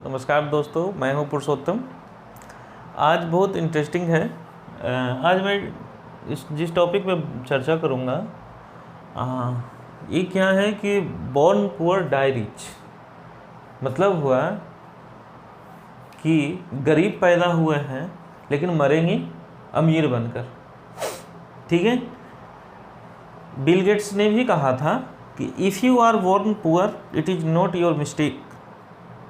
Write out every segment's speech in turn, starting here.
नमस्कार दोस्तों, मैं हूं पुरुषोत्तम। आज बहुत इंटरेस्टिंग है। आज मैं जिस टॉपिक पे चर्चा करूंगा ये क्या है कि बॉर्न पुअर डाई रिच। मतलब हुआ कि गरीब पैदा हुए हैं लेकिन मरेंगे अमीर बनकर। ठीक है। बिल गेट्स ने भी कहा था कि if you are born poor it is not your mistake,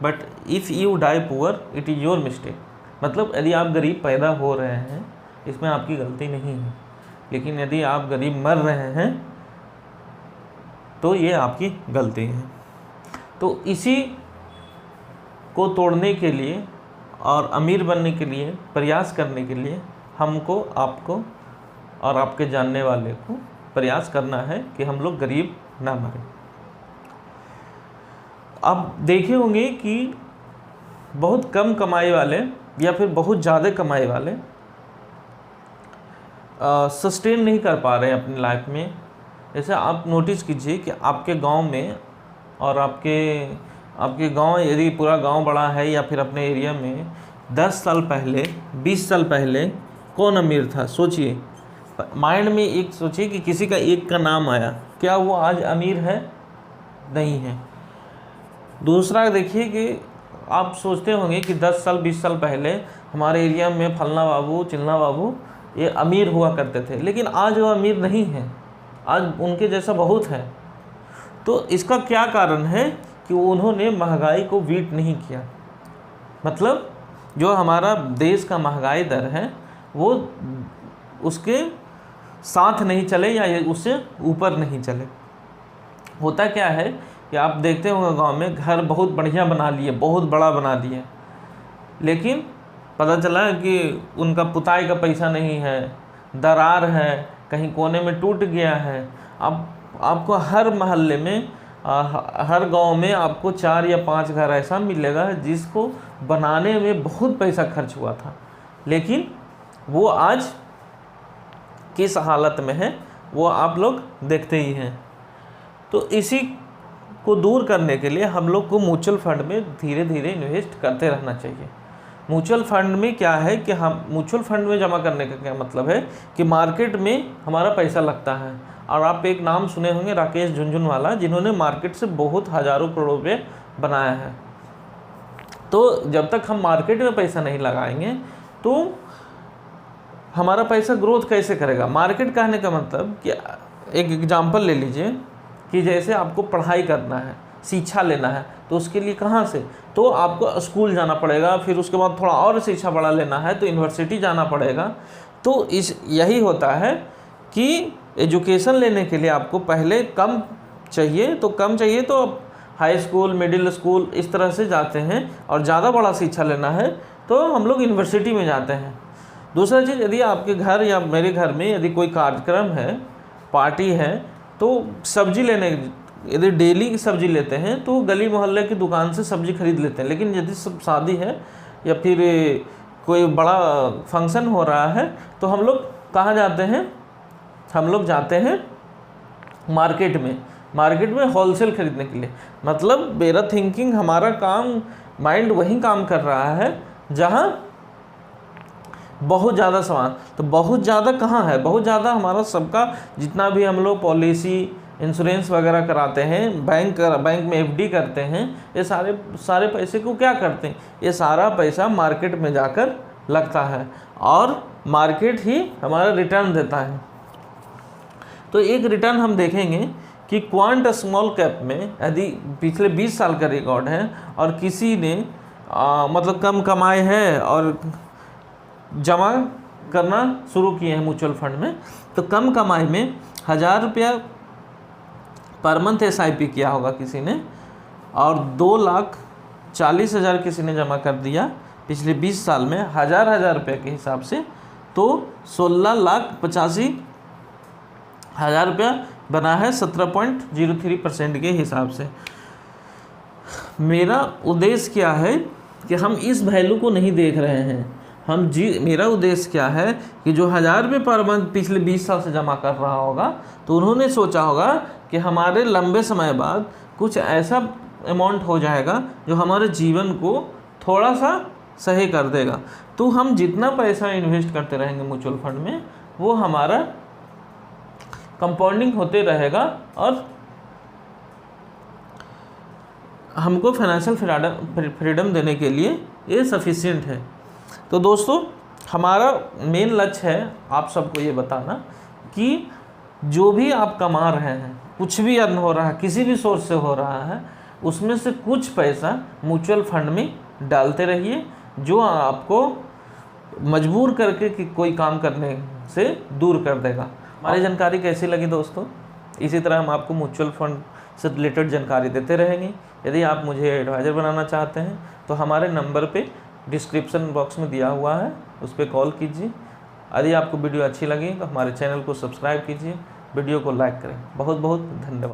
but if you die poor it is your mistake. मतलब यदि आप गरीब पैदा हो रहे हैं इसमें आपकी गलती नहीं है, लेकिन यदि आप गरीब मर रहे हैं तो ये आपकी गलती है। तो इसी को तोड़ने के लिए और अमीर बनने के लिए प्रयास करने के लिए हमको, आपको और आपके जानने वाले को प्रयास करना है कि हम लोग गरीब ना मरें। आप देखे होंगे कि बहुत कम कमाई वाले या फिर बहुत ज़्यादा कमाई वाले सस्टेन नहीं कर पा रहे हैं अपनी लाइफ में। जैसे आप नोटिस कीजिए कि आपके गांव में और आपके गांव, यदि पूरा गांव बड़ा है या फिर अपने एरिया में 10 साल पहले, 20 साल पहले कौन अमीर था? सोचिए, माइंड में एक सोचिए कि किसी का एक का नाम आया, क्या वो आज अमीर है? नहीं है। दूसरा देखिए कि आप सोचते होंगे कि 10 साल 20 साल पहले हमारे एरिया में फलना बाबू, चिलना बाबू ये अमीर हुआ करते थे, लेकिन आज वो अमीर नहीं है, आज उनके जैसा बहुत है। तो इसका क्या कारण है कि उन्होंने महंगाई को बीट नहीं किया। मतलब जो हमारा देश का महंगाई दर है वो उसके साथ नहीं चले या उससे ऊपर नहीं चले। होता क्या है कि आप देखते होंगे गांव में घर बहुत बढ़िया बना लिए, बहुत बड़ा बना दिए, लेकिन पता चला कि उनका पुताई का पैसा नहीं है, दरार है, कहीं कोने में टूट गया है। अब आपको हर मोहल्ले में, हर गांव में आपको 4 या 5 घर ऐसा मिलेगा जिसको बनाने में बहुत पैसा खर्च हुआ था, लेकिन वो आज किस हालत में है वो आप लोग देखते ही हैं। तो इसी को दूर करने के लिए हम लोग को म्यूचुअल फंड में धीरे धीरे इन्वेस्ट करते रहना चाहिए। म्यूचुअल फंड में क्या है कि हम म्यूचुअल फंड में जमा करने का क्या मतलब है कि मार्केट में हमारा पैसा लगता है। और आप एक नाम सुने होंगे राकेश झुनझुनवाला, जिन्होंने मार्केट से बहुत हज़ारों करोड़ रुपये बनाया है। तो जब तक हम मार्केट में पैसा नहीं लगाएंगे तो हमारा पैसा ग्रोथ कैसे करेगा? मार्केट कहने का मतलब कि एक एग्जांपल ले लीजिए कि जैसे आपको पढ़ाई करना है, शिक्षा लेना है, तो उसके लिए कहाँ से? तो आपको स्कूल जाना पड़ेगा, फिर उसके बाद थोड़ा और शिक्षा बड़ा लेना है तो यूनिवर्सिटी जाना पड़ेगा। तो यही होता है कि एजुकेशन लेने के लिए आपको पहले कम चाहिए, तो हाई स्कूल, मिडिल स्कूल इस तरह से जाते हैं, और ज़्यादा बड़ा शिक्षा लेना है तो हम लोग यूनिवर्सिटी में जाते हैं। दूसरा चीज़, यदि आपके घर या मेरे घर में यदि कोई कार्यक्रम है, पार्टी है, तो सब्जी लेने, यदि डेली की सब्जी लेते हैं तो गली मोहल्ले की दुकान से सब्जी खरीद लेते हैं। लेकिन यदि सब शादी है या फिर कोई बड़ा फंक्शन हो रहा है तो हम लोग कहाँ जाते हैं? हम लोग जाते हैं मार्केट में होलसेल खरीदने के लिए। मतलब मेरा थिंकिंग, हमारा काम, माइंड वहीं काम कर रहा है जहाँ बहुत ज़्यादा सामान। तो बहुत ज़्यादा कहाँ है? बहुत ज़्यादा हमारा सबका जितना भी हम लोग पॉलिसी, इंश्योरेंस वगैरह कराते हैं, बैंक में एफडी करते हैं, ये सारे पैसे को क्या करते हैं? ये सारा पैसा मार्केट में जाकर लगता है और मार्केट ही हमारा रिटर्न देता है। तो एक रिटर्न हम देखेंगे कि क्वांट स्मॉल कैप में यदि पिछले 20 साल का रिकॉर्ड है और किसी ने मतलब कम कमाई है और जमा करना शुरू किए हैं म्यूचुअल फंड में, तो कम कमाई में 1000 रुपया पर मंथ SIP किया होगा किसी ने, और 2,40,000 किसी ने जमा कर दिया पिछले 20 साल में 1000 रुपये के हिसाब से, तो 16,85,000 रुपया बना है 17.03% के हिसाब से। मेरा उद्देश्य क्या है कि हम इस वैल्यू को नहीं देख रहे हैं। मेरा उद्देश्य क्या है कि जो 1000 रुपये पर मंथ पिछले 20 साल से जमा कर रहा होगा, तो उन्होंने सोचा होगा कि हमारे लंबे समय बाद कुछ ऐसा अमाउंट हो जाएगा जो हमारे जीवन को थोड़ा सा सही कर देगा। तो हम जितना पैसा इन्वेस्ट करते रहेंगे म्यूचुअल फंड में, वो हमारा कंपाउंडिंग होते रहेगा और हमको फाइनेंशियल फ्रीडम देने के लिए ये सफिशिएंट है। तो दोस्तों, हमारा मेन लक्ष्य है आप सबको ये बताना कि जो भी आप कमा रहे हैं, कुछ भी अर्न हो रहा है, किसी भी सोर्स से हो रहा है, उसमें से कुछ पैसा म्यूचुअल फंड में डालते रहिए, जो आपको मजबूर करके कि कोई काम करने से दूर कर देगा। हमारी जानकारी कैसी लगी दोस्तों? इसी तरह हम आपको म्यूचुअल फंड से रिलेटेड जानकारी देते रहेंगे। यदि आप मुझे एडवाइज़र बनाना चाहते हैं तो हमारे नंबर पे डिस्क्रिप्शन बॉक्स में दिया हुआ है, उस पर कॉल कीजिए। यदि आपको वीडियो अच्छी लगी तो हमारे चैनल को सब्सक्राइब कीजिए, वीडियो को लाइक करें। बहुत बहुत धन्यवाद।